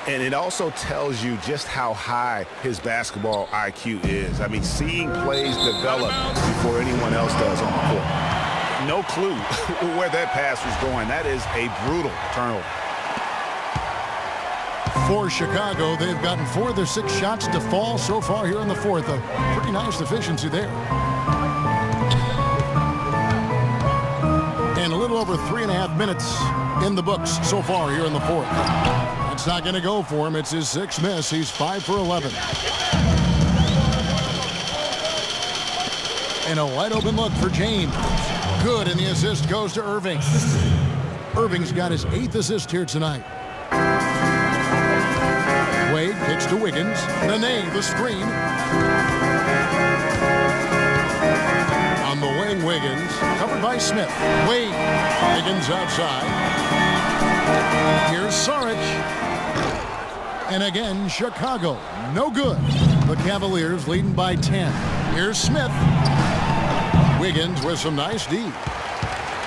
Speaker 3: And it also tells you just how high his basketball IQ is. I mean, seeing plays develop before anyone else does on the court. No clue where that pass was going. That is a brutal turnover.
Speaker 1: For Chicago, they've gotten 4 of their 6 shots to fall so far here in the fourth. A pretty nice efficiency there. And a little over 3.5 minutes in the books so far here in the fourth. That's not going to go for him. It's his 6th miss. He's 5 for 11. And a wide open look for James. Good, and the assist goes to Irving. Irving's got his 8th assist here tonight. Wade kicks to Wiggins. Nene, the screen. On the wing, Wiggins. Covered by Smith. Wade. Wiggins outside. Here's Šarić. And again, Chicago. No good. The Cavaliers leading by 10. Here's Smith. Wiggins with some nice D.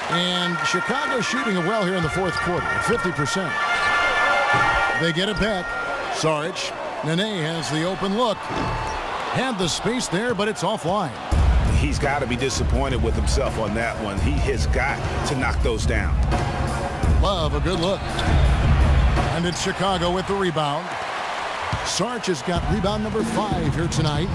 Speaker 1: And Chicago shooting it well here in the fourth quarter. 50%. They get it back. Šarić. Nene has the open look. Had the space there, but it's offline.
Speaker 3: He's got to be disappointed with himself on that one. He has got to knock those down.
Speaker 1: Love a good look. And it's Chicago with the rebound. Šarić has got rebound number 5 here tonight.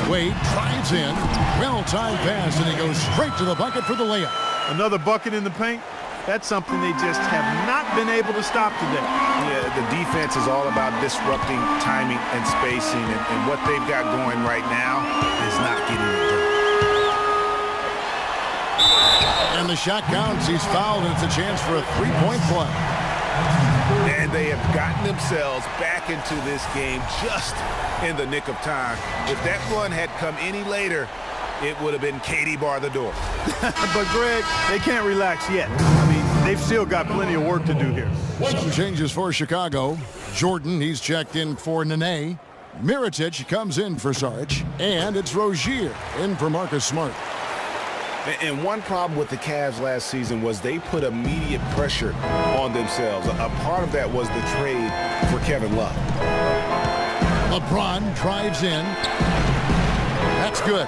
Speaker 1: Wade drives in. Well-timed pass, and he goes straight to the bucket for the layup.
Speaker 2: Another bucket in the paint. That's something they just have not been able to stop today.
Speaker 3: Yeah, the defense is all about disrupting timing and spacing, and what they've got going right now is not getting it done.
Speaker 1: And the shot counts. He's fouled, and it's a chance for a 3-point play.
Speaker 3: And they have gotten themselves back into this game just in the nick of time. If that one had come any later, it would have been Katie bar the door.
Speaker 2: But, Greg, they can't relax yet. I mean, they've still got plenty of work to do here.
Speaker 1: Some changes for Chicago. Jordan, he's checked in for Nene. Mirotić comes in for Šarić. And it's Rozier in for Marcus Smart.
Speaker 3: And one problem with the Cavs last season was they put immediate pressure on themselves. A part of that was the trade for Kevin Love.
Speaker 1: LeBron drives in. That's good.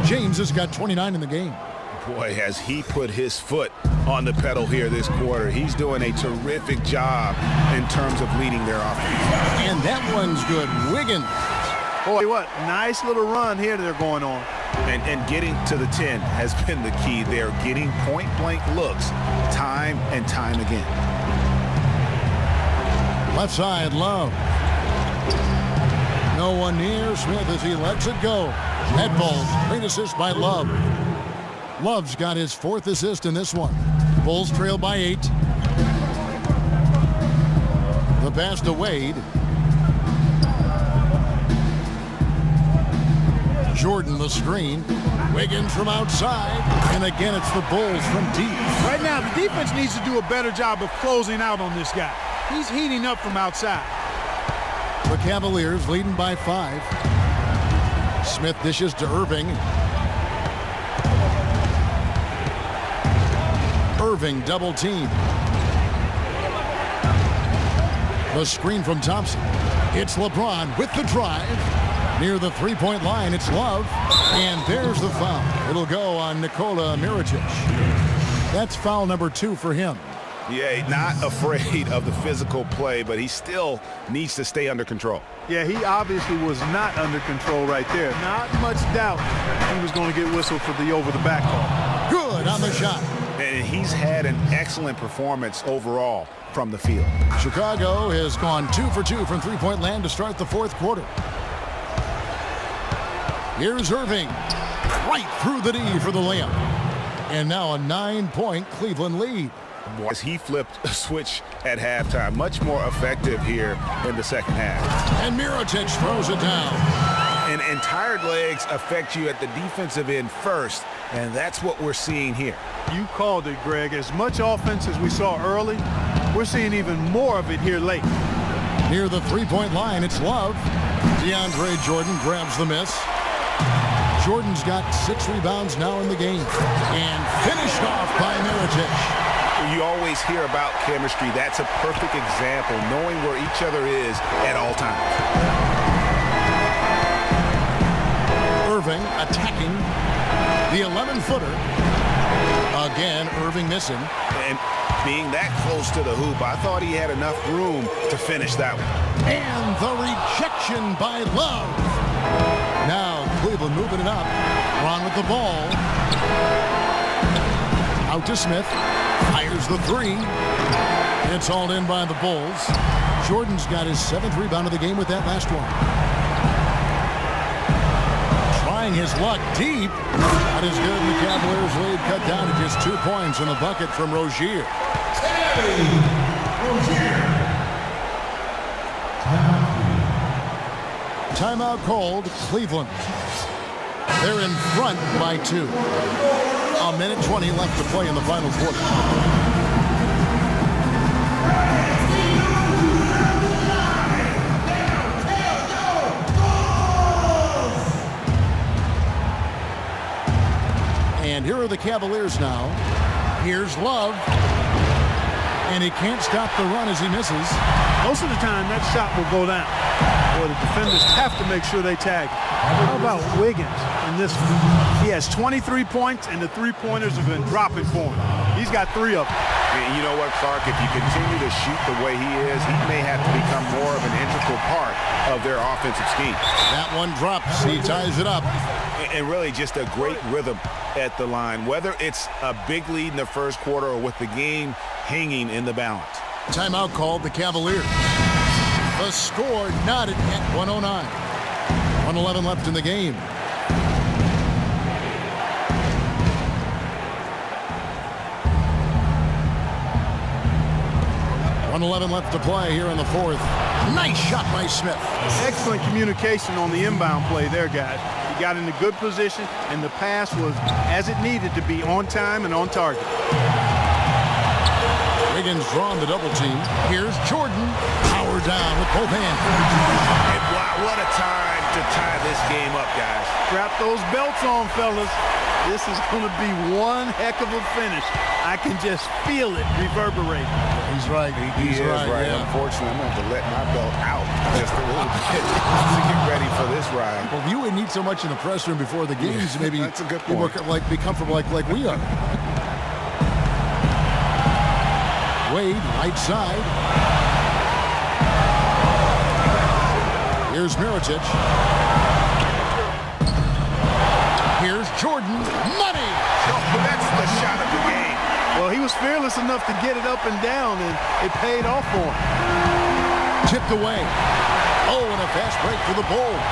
Speaker 1: James has got 29 in the game.
Speaker 3: Boy, has he put his foot on the pedal here this quarter. He's doing a terrific job in terms of leading their offense.
Speaker 1: And that one's good. Wiggins.
Speaker 2: Boy, what nice little run here they're going on.
Speaker 3: And getting to the 10 has been the key. They're getting point-blank looks time and time again.
Speaker 1: Left side, Love. No one near Smith as he lets it go. Head ball. Great assist by Love. Love's got his 4th assist in this one. Bulls trail by 8. The pass to Wade. Jordan the screen. Wiggins from outside. And again, it's the Bulls from deep.
Speaker 2: Right now, the defense needs to do a better job of closing out on this guy. He's heating up from outside.
Speaker 1: The Cavaliers leading by 5. Smith dishes to Irving. Irving double team. The screen from Thompson. It's LeBron with the drive. Near the three-point line, it's Love. And there's the foul. It'll go on Nikola Mirotić. That's foul number 2 for him.
Speaker 3: Yeah, not afraid of the physical play, but he still needs to stay under control.
Speaker 2: Yeah, he obviously was not under control right there. Not much doubt he was going to get whistled for the over-the-back call.
Speaker 1: Good on the shot.
Speaker 3: And he's had an excellent performance overall from the field.
Speaker 1: Chicago has gone 2 for 2 from three-point land to start the 4th quarter. Here's Irving. Right through the D for the layup. And now a 9-point Cleveland lead.
Speaker 3: As he flipped a switch at halftime, much more effective here in the second half.
Speaker 1: And Mirotić throws it down.
Speaker 3: And tired legs affect you at the defensive end first, and that's what we're seeing here.
Speaker 2: You called it, Greg. As much offense as we saw early, we're seeing even more of it here late.
Speaker 1: Near the three-point line, it's Love. DeAndre Jordan grabs the miss. Jordan's got 6 rebounds now in the game. And finished off by Mirotić.
Speaker 3: You always hear about chemistry. That's a perfect example, knowing where each other is at all times.
Speaker 1: Irving attacking the 11-footer. Again, Irving missing.
Speaker 3: And being that close to the hoop, I thought he had enough room to finish that one.
Speaker 1: And the rejection by Love. Now Cleveland moving it up. Ron with the ball. Out to Smith. Fires the 3. It's hauled in by the Bulls. Jordan's got his 7th rebound of the game with that last one. Trying his luck deep. That is good. The Cavaliers lead cut down to just 2 points in the bucket from Rozier. Timeout called. Cleveland. They're in front by 2. A minute 20 left to play in the final quarter. And here are the Cavaliers now. Here's Love. And he can't stop the run as he misses.
Speaker 2: Most of the time, that shot will go down. Or the defenders have to make sure they tag. How about Wiggins in this one? He has 23 points, and the three-pointers have been dropping for him. He's got 3 of them.
Speaker 3: And you know what, Clark? If you continue to shoot the way he is, he may have to become more of an integral part of their offensive scheme.
Speaker 1: That one drops. He ties it up.
Speaker 3: And really just a great rhythm at the line, whether it's a big lead in the first quarter or with the game hanging in the balance.
Speaker 1: Timeout called the Cavaliers. The score knotted at 109. 1:11 left in the game. .11 left to play here in the 4th. Nice shot by Smith.
Speaker 2: Excellent communication on the inbound play there, guys. He got in a good position, and the pass was as it needed to be, on time and on target.
Speaker 1: Wiggins drawn the double team. Here's Jordan. Power down with both hands.
Speaker 3: And wow, what a time to tie this game up, guys.
Speaker 2: Strap those belts on, fellas. This is going to be one heck of a finish. I can just feel it reverberate.
Speaker 1: He's right.
Speaker 3: He is right.
Speaker 1: Yeah.
Speaker 3: Unfortunately, I'm going to have to let my belt out just a little bit to get ready for this ride.
Speaker 1: Well, you would need so much in the press room before the games.
Speaker 3: Yeah,
Speaker 1: maybe
Speaker 3: that's a good point.
Speaker 1: Be comfortable like we are. Wade, right side. Here's Mirotić. Here's Jordan. Money!
Speaker 3: That's the shot of the game.
Speaker 2: Well, he was fearless enough to get it up and down, and it paid off for him.
Speaker 1: Tipped away. Oh, and a fast break for the Bulls.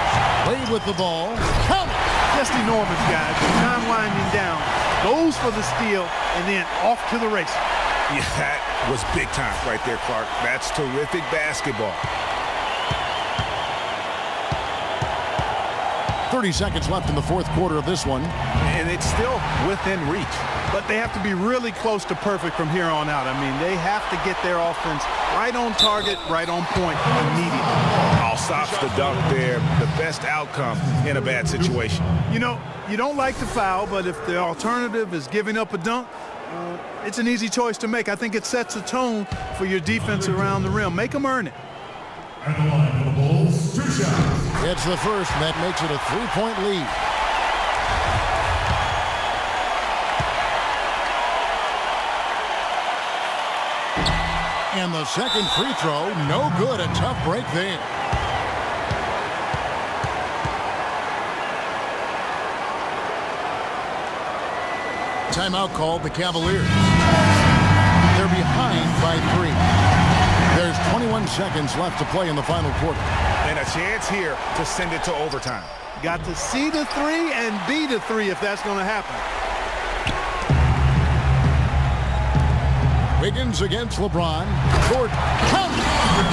Speaker 1: Wade with the ball. Count it!
Speaker 2: Just enormous, guys. Time winding down. Goes for the steal, and then off to the races.
Speaker 3: Yeah, that was big time right there, Clark. That's terrific basketball.
Speaker 1: 30 seconds left in the fourth quarter of this one.
Speaker 3: And it's still within reach.
Speaker 2: But they have to be really close to perfect from here on out. I mean, they have to get their offense right on target, right on point immediately.
Speaker 3: All stops the dunk there. The best outcome in a bad situation.
Speaker 2: You know, you don't like to foul, but if the alternative is giving up a dunk, it's an easy choice to make. I think it sets a tone for your defense around the rim. Make them earn it.
Speaker 4: At the line for the Bulls, 2 shots.
Speaker 1: It's the first, and that makes it a 3-point lead. And the second free throw, no good. A tough break there. Timeout called the Cavaliers. They're behind by 3. There's 21 seconds left to play in the final quarter.
Speaker 3: And a chance here to send it to overtime.
Speaker 2: Got to see the 3 and be the 3 if that's going to happen.
Speaker 1: Wiggins against LeBron. Jordan.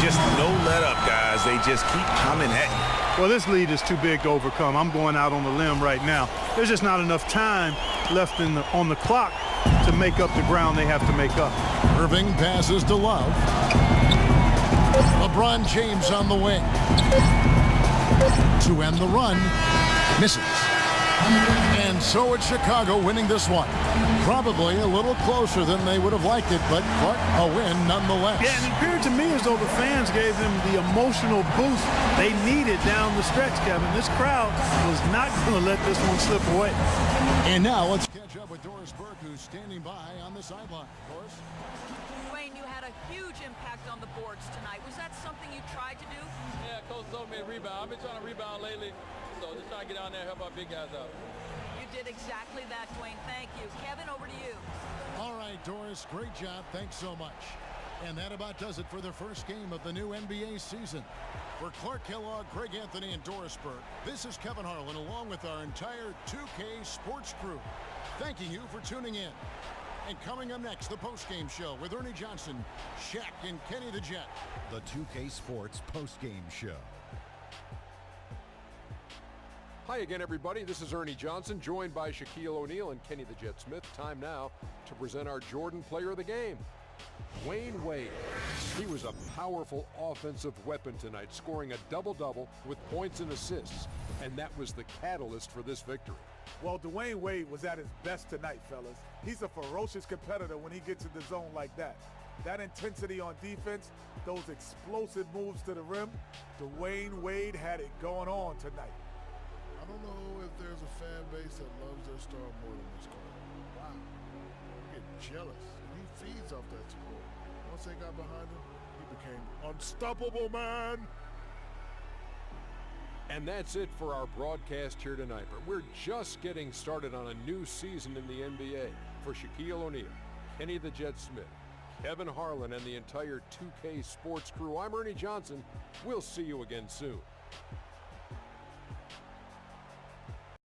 Speaker 3: Just no let up, guys. They just keep coming at you.
Speaker 2: Well, this lead is too big to overcome. I'm going out on the limb right now. There's just not enough time left on the clock to make up the ground they have to make up.
Speaker 1: Irving passes to Love. LeBron James on the wing. To end the run. Misses. And so it's Chicago winning this one. Probably a little closer than they would have liked it, but a win nonetheless.
Speaker 2: Yeah, and it appeared to me as though the fans gave them the emotional boost they needed down the stretch, Kevin. This crowd was not going to let this one slip away.
Speaker 1: And now let's catch up with Doris Burke, who's standing by on the sideline. Doris?
Speaker 5: Dwayne, you had a huge impact on the boards tonight. Was that something you tried to do?
Speaker 7: Yeah, Coach told me to rebound. I've been trying to rebound lately, so just trying to get down there and help our big guys out.
Speaker 5: You did exactly that, Dwayne. Thank you. Kevin, over to you.
Speaker 1: All right, Doris, great job. Thanks so much. And that about does it for the first game of the new NBA season. For Clark Kellogg, Greg Anthony, and Doris Burke, this is Kevin Harlan along with our entire 2K Sports crew, thanking you for tuning in. And coming up next, the postgame show with Ernie Johnson, Shaq, and Kenny the Jet.
Speaker 8: The 2K Sports postgame show.
Speaker 9: Hi again, everybody. This is Ernie Johnson, joined by Shaquille O'Neal and Kenny the Jet Smith. Time now to present our Jordan Player of the Game, Dwyane Wade. He was a powerful offensive weapon tonight, scoring a double-double with points and assists, and that was the catalyst for this victory.
Speaker 10: Well, Dwyane Wade was at his best tonight, fellas. He's a ferocious competitor when he gets in the zone like that. That intensity on defense, those explosive moves to the rim, Dwyane Wade had it going on tonight.
Speaker 6: I don't know if there's a fan base that loves their star more than this guy. Wow. I get jealous. He feeds off that score. Once they got behind him, he became unstoppable, man.
Speaker 9: And that's it for our broadcast here tonight. But we're just getting started on a new season in the NBA. For Shaquille O'Neal, Kenny the Jet Smith, Kevin Harlan, and the entire 2K Sports crew, I'm Ernie Johnson. We'll see you again soon.